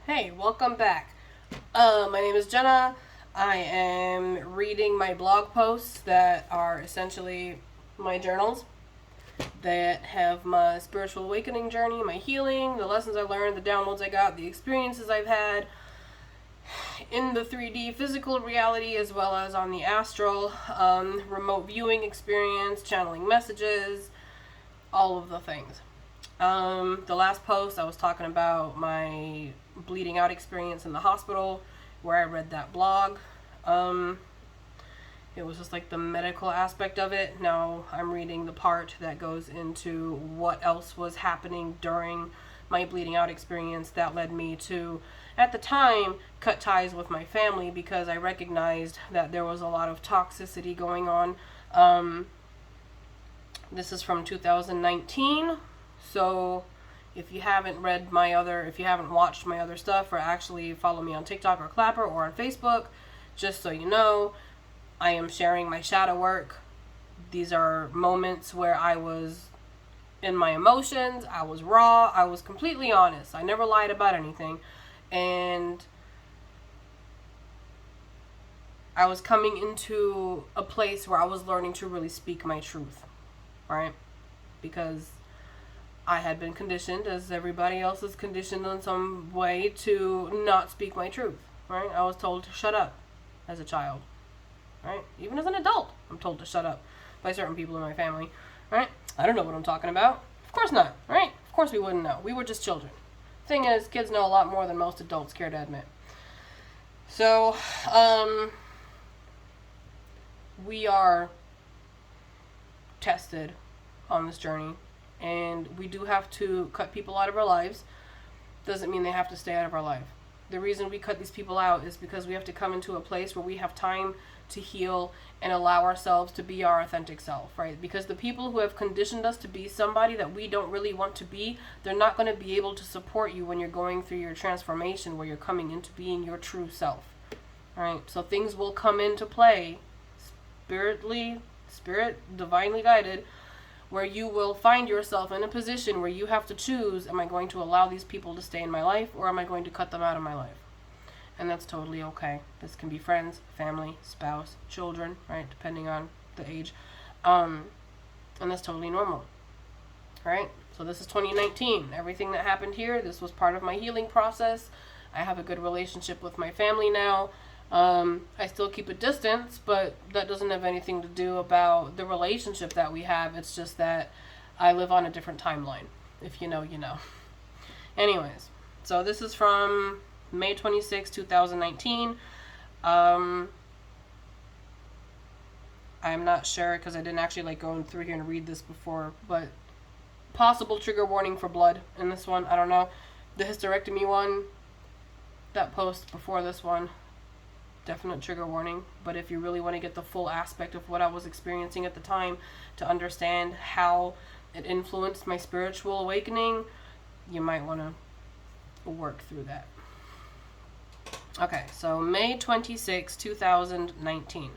Hey, welcome back. My name is Jenna. I am reading my blog posts that are essentially my journals that have my spiritual awakening journey, my healing, the lessons I learned, the downloads I got, the experiences I've had in the 3D physical reality as well as on the astral, remote viewing experience, channeling messages, all of the things. The last post I was talking about my bleeding out experience in the hospital where I read that blog. It was just like the medical aspect of it. Now I'm reading the part that goes into what else was happening during my bleeding out experience that led me to, at the time, cut ties with my family because I recognized that there was a lot of toxicity going on. This is from 2019. So if you haven't if you haven't watched my other stuff or actually follow me on TikTok or Clapper or on Facebook, just so you know, I am sharing my shadow work. These are moments where I was in my emotions, I was raw, I was completely honest. I never lied about anything. And I was coming into a place where I was learning to really speak my truth, right? Because I had been conditioned, as everybody else is conditioned in some way, to not speak my truth, right? I was told to shut up as a child, right? Even as an adult, I'm told to shut up by certain people in my family, right? I don't know what I'm talking about. Of course not, right? Of course we wouldn't know. We were just children. Thing is, kids know a lot more than most adults care to admit. So, we are tested on this journey, and we do have to cut people out of our lives. Doesn't mean they have to stay out of our life. The reason we cut these people out is because we have to come into a place where we have time to heal and allow ourselves to be our authentic self, right? Because the people who have conditioned us to be somebody that we don't really want to be, they're not going to be able to support you when you're going through your transformation, where you're coming into being your true self, right? So things will come into play, divinely guided, where you will find yourself in a position where you have to choose, am I going to allow these people to stay in my life or am I going to cut them out of my life? And that's totally okay. This can be friends, family, spouse, children, right? Depending on the age. And that's totally normal, right? So this is 2019. Everything that happened here, this was part of my healing process. I have a good relationship with my family now. I still keep a distance, but that doesn't have anything to do about the relationship that we have. It's just that I live on a different timeline. If you know, you know. Anyways, so this is from May 26, 2019. I'm not sure because I didn't actually go through here and read this before, but possible trigger warning for blood in this one. I don't know. The hysterectomy one, that post before this one, definite trigger warning. But if you really want to get the full aspect of what I was experiencing at the time to understand how it influenced my spiritual awakening, you might want to work through that. Okay, so May 26, 2019.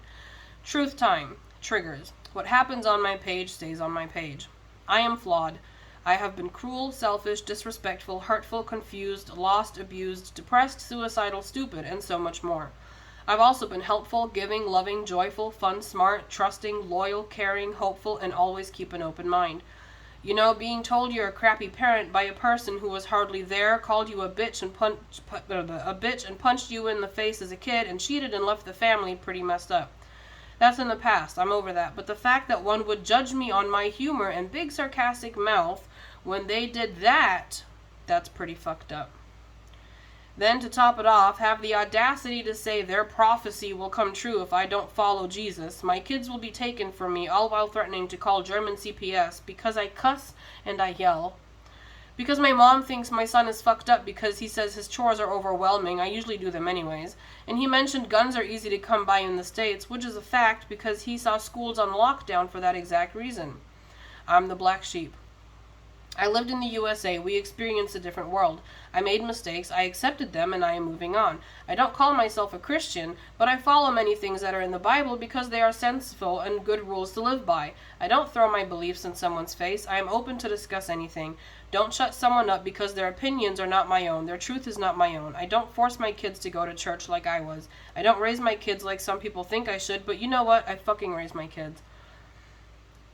Truth time. Triggers. What happens on my page stays on my page. I am flawed. I have been cruel, selfish, disrespectful, hurtful, confused, lost, abused, depressed, suicidal, stupid, and so much more. I've also been helpful, giving, loving, joyful, fun, smart, trusting, loyal, caring, hopeful, and always keep an open mind. You know, being told you're a crappy parent by a person who was hardly there, called you a bitch and punched you in the face as a kid, and cheated and left the family pretty messed up. That's in the past. I'm over that. But the fact that one would judge me on my humor and big sarcastic mouth when they did that, that's pretty fucked up. Then, to top it off, have the audacity to say their prophecy will come true if I don't follow Jesus. My kids will be taken from me, all while threatening to call German CPS because I cuss and I yell. Because my mom thinks my son is fucked up because he says his chores are overwhelming. I usually do them anyways. And he mentioned guns are easy to come by in the States, which is a fact because he saw schools on lockdown for that exact reason. I'm the black sheep. I lived in the USA. We experienced a different world. I made mistakes. I accepted them, and I am moving on. I don't call myself a Christian, but I follow many things that are in the Bible because they are sensible and good rules to live by. I don't throw my beliefs in someone's face. I am open to discuss anything. Don't shut someone up because their opinions are not my own. Their truth is not my own. I don't force my kids to go to church like I was. I don't raise my kids like some people think I should, but you know what? I fucking raise my kids.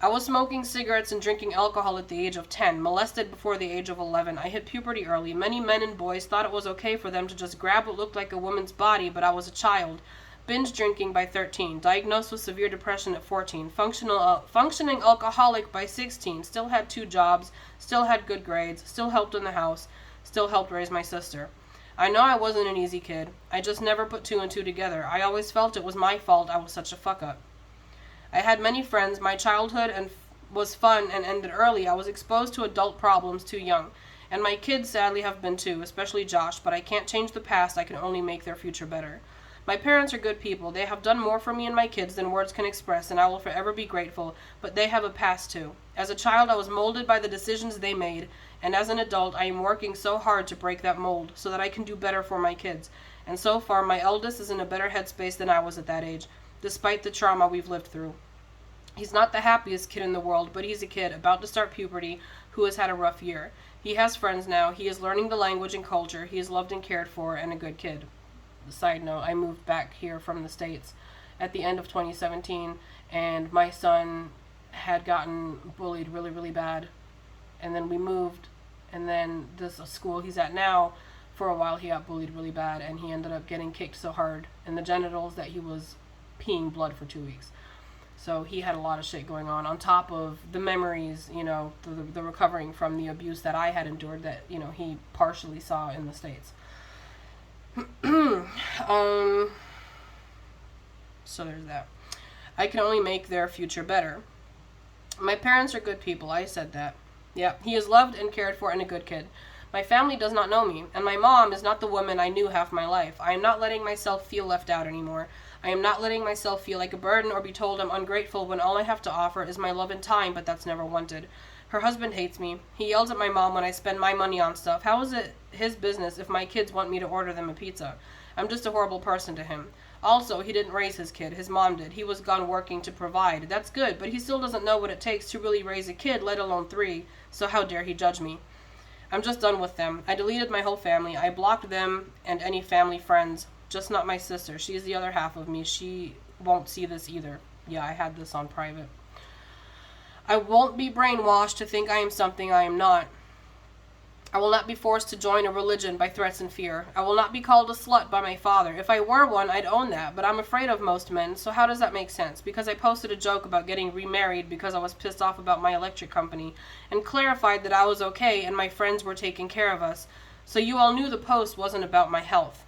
I was smoking cigarettes and drinking alcohol at the age of 10, molested before the age of 11. I hit puberty early. Many men and boys thought it was okay for them to just grab what looked like a woman's body, but I was a child. Binge drinking by 13. Diagnosed with severe depression at 14. Functioning alcoholic by 16. Still had 2 jobs. Still had good grades. Still helped in the house. Still helped raise my sister. I know I wasn't an easy kid. I just never put 2 and 2 together. I always felt it was my fault I was such a fuck-up. I had many friends. My childhood was fun and ended early. I was exposed to adult problems too young. And my kids sadly have been too, especially Josh, but I can't change the past. I can only make their future better. My parents are good people. They have done more for me and my kids than words can express, and I will forever be grateful, but they have a past too. As a child, I was molded by the decisions they made, and as an adult, I am working so hard to break that mold so that I can do better for my kids. And so far, my eldest is in a better headspace than I was at that age, despite the trauma we've lived through. He's not the happiest kid in the world, but he's a kid about to start puberty who has had a rough year. He has friends now. He is learning the language and culture. He is loved and cared for and a good kid. Side note, I moved back here from the States at the end of 2017, and my son had gotten bullied really, really bad. And then we moved, and then this school he's at now, for a while he got bullied really bad, and he ended up getting kicked so hard in the genitals that he was peeing blood for 2 weeks. So he had a lot of shit going on top of the memories, the recovering from the abuse that I had endured that, he partially saw in the States. So there's that. I can only make their future better. My parents are good people. I said that. Yeah, he is loved and cared for and a good kid. My family does not know me, and my mom is not the woman I knew half my life. I am not letting myself feel left out anymore. I am not letting myself feel like a burden or be told I'm ungrateful when all I have to offer is my love and time, but that's never wanted. Her husband hates me. He yells at my mom when I spend my money on stuff. How is it his business if my kids want me to order them a pizza? I'm just a horrible person to him. Also, he didn't raise his kid. His mom did. He was gone working to provide. That's good, but he still doesn't know what it takes to really raise a kid, let alone 3, so how dare he judge me? I'm just done with them. I deleted my whole family. I blocked them and any family friends. Just not my sister. She's the other half of me. She won't see this either. Yeah, I had this on private. I won't be brainwashed to think I am something I am not. I will not be forced to join a religion by threats and fear. I will not be called a slut by my father. If I were one, I'd own that, but I'm afraid of most men, so how does that make sense? Because I posted a joke about getting remarried because I was pissed off about my electric company, and clarified that I was okay and my friends were taking care of us, so you all knew the post wasn't about my health.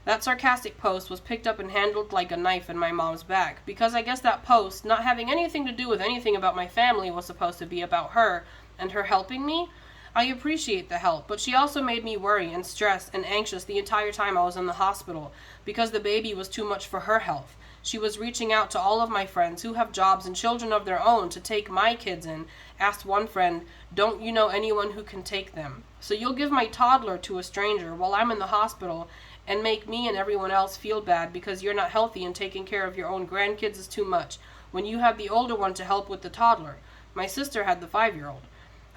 That sarcastic post was picked up and handled like a knife in my mom's back, because I guess that post, not having anything to do with anything about my family, was supposed to be about her and her helping me. I appreciate the help, but she also made me worry and stress and anxious the entire time I was in the hospital, because the baby was too much for her health. She was reaching out to all of my friends who have jobs and children of their own to take my kids in. Asked one friend, "Don't you know anyone who can take them? So you'll give my toddler to a stranger while I'm in the hospital and make me and everyone else feel bad because you're not healthy and taking care of your own grandkids is too much, when you have the older one to help with the toddler." My sister had the 5-year-old.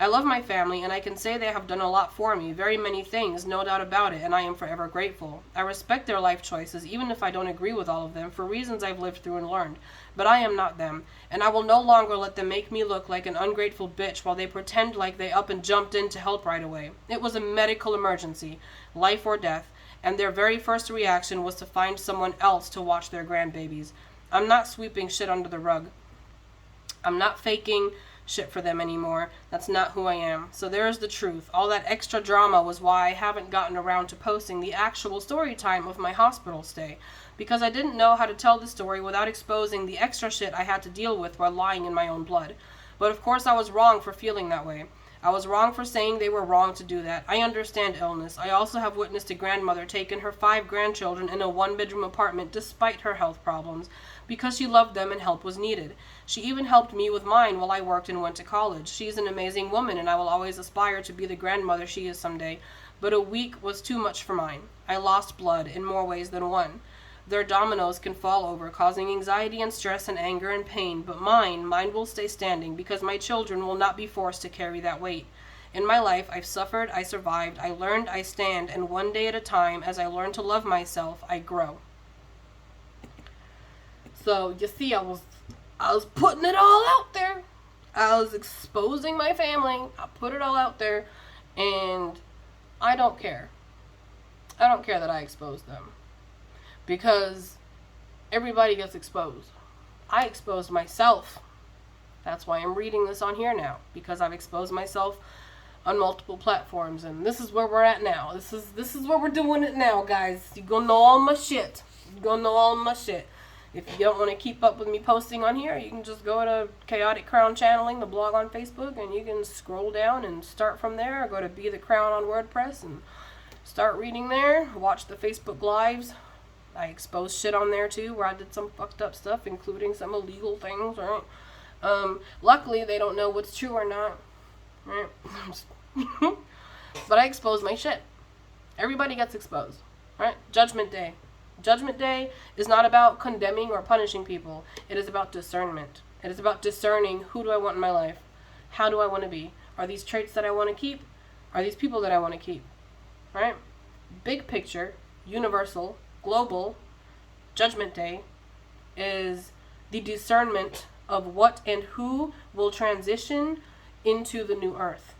I love my family, and I can say they have done a lot for me, very many things, no doubt about it, and I am forever grateful. I respect their life choices, even if I don't agree with all of them, for reasons I've lived through and learned. But I am not them, and I will no longer let them make me look like an ungrateful bitch while they pretend like they up and jumped in to help right away. It was a medical emergency, life or death, and their very first reaction was to find someone else to watch their grandbabies. I'm not sweeping shit under the rug. I'm not faking shit for them anymore. That's not who I am. So there's the truth. All that extra drama was why I haven't gotten around to posting the actual story time of my hospital stay, because I didn't know how to tell the story without exposing the extra shit I had to deal with while lying in my own blood. But of course I was wrong for feeling that way. I was wrong for saying they were wrong to do that. I understand illness. I also have witnessed a grandmother taking her 5 grandchildren in a 1-bedroom apartment despite her health problems, because she loved them and help was needed. She even helped me with mine while I worked and went to college. She is an amazing woman, and I will always aspire to be the grandmother she is someday. But a week was too much for mine. I lost blood in more ways than one. Their dominoes can fall over, causing anxiety and stress and anger and pain, but mine will stay standing, because my children will not be forced to carry that weight. In my life, I've suffered, I survived, I learned, I stand, and one day at a time, as I learn to love myself, I grow. So, you see, I was putting it all out there. I was exposing my family. I put it all out there, and I don't care. I don't care that I exposed them, because everybody gets exposed. I exposed myself. That's why I'm reading this on here now, because I've exposed myself on multiple platforms, and this is where we're at now. This is where we're doing it now, guys. You're gonna know all my shit. You're gonna know all my shit. If you don't want to keep up with me posting on here, you can just go to Chaotic Crown Channeling, the blog on Facebook, and you can scroll down and start from there, or go to Be the Crown on WordPress and start reading there. Watch the Facebook Lives. I expose shit on there too, where I did some fucked up stuff, including some illegal things, right? Luckily, they don't know what's true or not, right? But I expose my shit. Everybody gets exposed, right? Judgment Day. Judgment Day is not about condemning or punishing people. It is about discernment. It is about discerning, who do I want in my life? How do I want to be? Are these traits that I want to keep? Are these people that I want to keep? Right? Big picture, universal, global, Judgment Day is the discernment of what and who will transition into the new earth.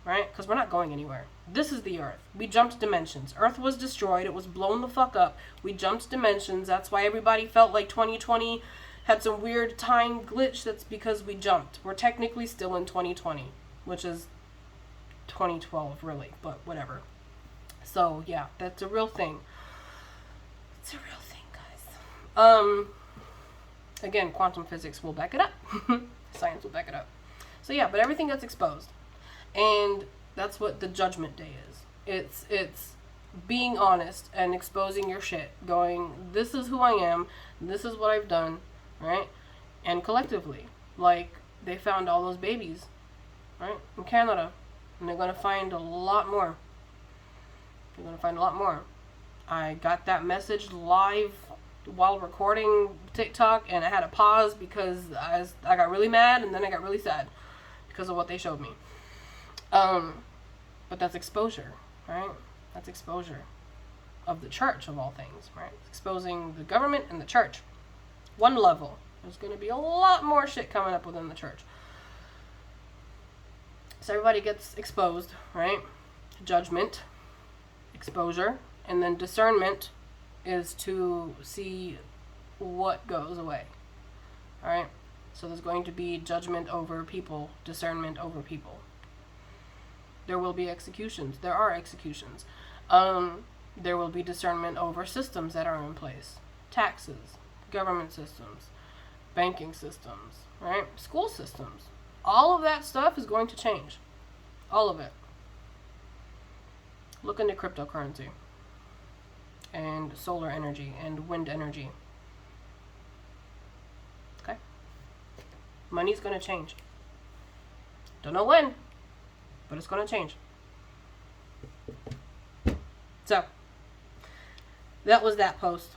Right? Because we're not going anywhere. This is the earth. We jumped dimensions. Earth was destroyed. It was blown the fuck up. We jumped dimensions. That's why everybody felt like 2020 had some weird time glitch. That's because we jumped. We're technically still in 2020, which is 2012, really, but whatever. So, yeah, that's a real thing. It's a real thing, guys. Again, quantum physics will back it up. Science will back it up. So, yeah, but everything gets exposed. And that's what the Judgment Day is. It's being honest and exposing your shit. Going, this is who I am. This is what I've done. Right? And collectively. Like, they found all those babies. Right? In Canada. And they're going to find a lot more. They're going to find a lot more. I got that message live while recording TikTok. And I had to pause because I got really mad. And then I got really sad. Because of what they showed me. But that's exposure, right? That's exposure of the church, of all things, right? Exposing the government and the church. One level. There's going to be a lot more shit coming up within the church. So everybody gets exposed, right? Judgment, exposure, and then discernment is to see what goes away, all right? So there's going to be judgment over people, discernment over people. There will be executions. There are executions. There will be discernment over systems that are in place. Taxes, government systems, banking systems, right? School systems. All of that stuff is going to change. All of it. Look into cryptocurrency and solar energy and wind energy. Okay? Money's going to change. Don't know when. But it's going to change. So, that was that post.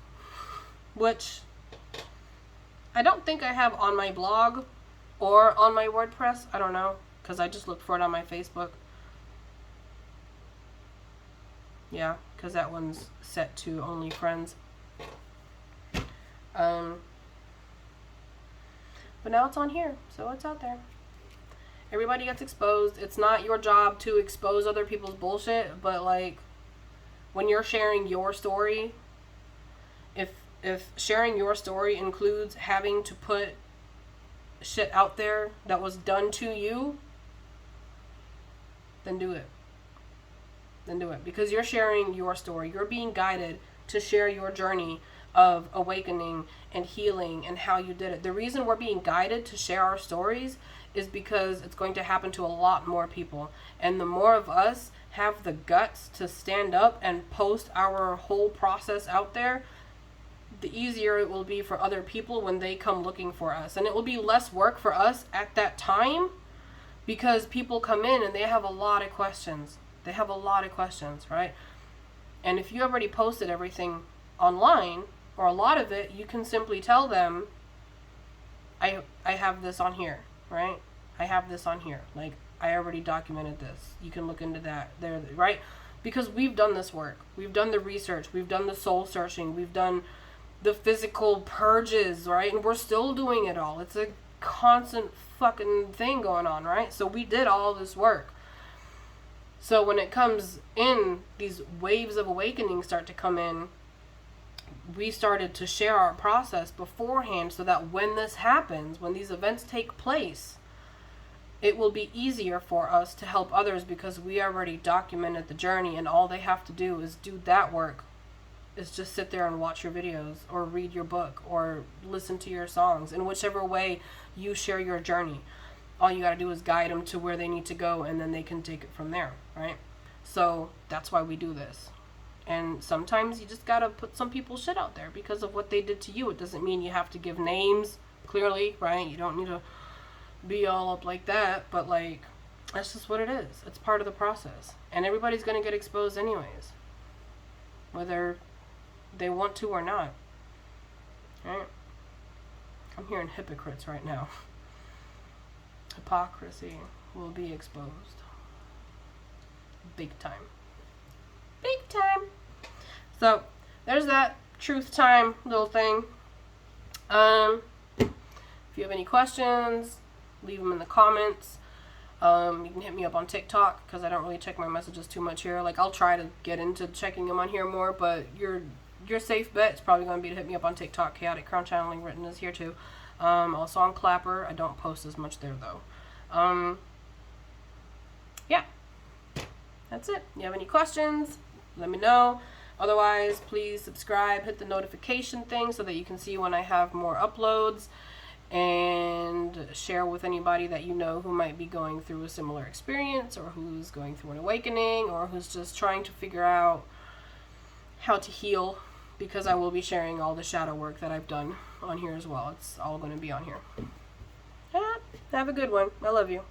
Which, I don't think I have on my blog or on my WordPress. I don't know. Because I just looked for it on my Facebook. Yeah, because that one's set to only friends. But now it's on here. So it's out there. Everybody gets exposed. It's not your job to expose other people's bullshit, but like when you're sharing your story, if sharing your story includes having to put shit out there that was done to you, then do it. Then do it. Because you're sharing your story. You're being guided to share your journey of awakening and healing and how you did it. The reason we're being guided to share our stories is because it's going to happen to a lot more people. And the more of us have the guts to stand up and post our whole process out there, the easier it will be for other people when they come looking for us. And it will be less work for us at that time because people come in and they have a lot of questions. They have a lot of questions, right? And if you already posted everything online, or a lot of it, you can simply tell them, I have this on here, right? I have this on here. Like, I already documented this. You can look into that there, right? Because we've done this work. We've done the research. We've done the soul searching. We've done the physical purges, right? And we're still doing it all. It's a constant fucking thing going on, right? So we did all this work. So when it comes in, these waves of awakening start to come in, we started to share our process beforehand so that when this happens, when these events take place, it will be easier for us to help others because we already documented the journey, and all they have to do is do that work, is just sit there and watch your videos or read your book or listen to your songs in whichever way you share your journey. All you got to do is guide them to where they need to go, and then they can take it from there, right? So that's why we do this. And sometimes you just got to put some people's shit out there because of what they did to you. It doesn't mean you have to give names, clearly, right? You don't need to be all up like that, but like, that's just what it is. It's part of the process. And everybody's going to get exposed anyways, whether they want to or not, right? I'm hearing hypocrites right now. Hypocrisy will be exposed. Big time. Big time. So, there's that truth time little thing. If you have any questions, leave them in the comments. You can hit me up on TikTok because I don't really check my messages too much here. Like, I'll try to get into checking them on here more, but your safe bet is probably going to be to hit me up on TikTok. Chaotic Crown Channeling Written is here too. Also on Clapper. I don't post as much there though. Yeah. That's it. You have any questions? Let me know. Otherwise, please subscribe, hit the notification thing so that you can see when I have more uploads, and share with anybody that you know who might be going through a similar experience, or who's going through an awakening, or who's just trying to figure out how to heal, because I will be sharing all the shadow work that I've done on here as well. It's all going to be on here. Have a good one. I love you.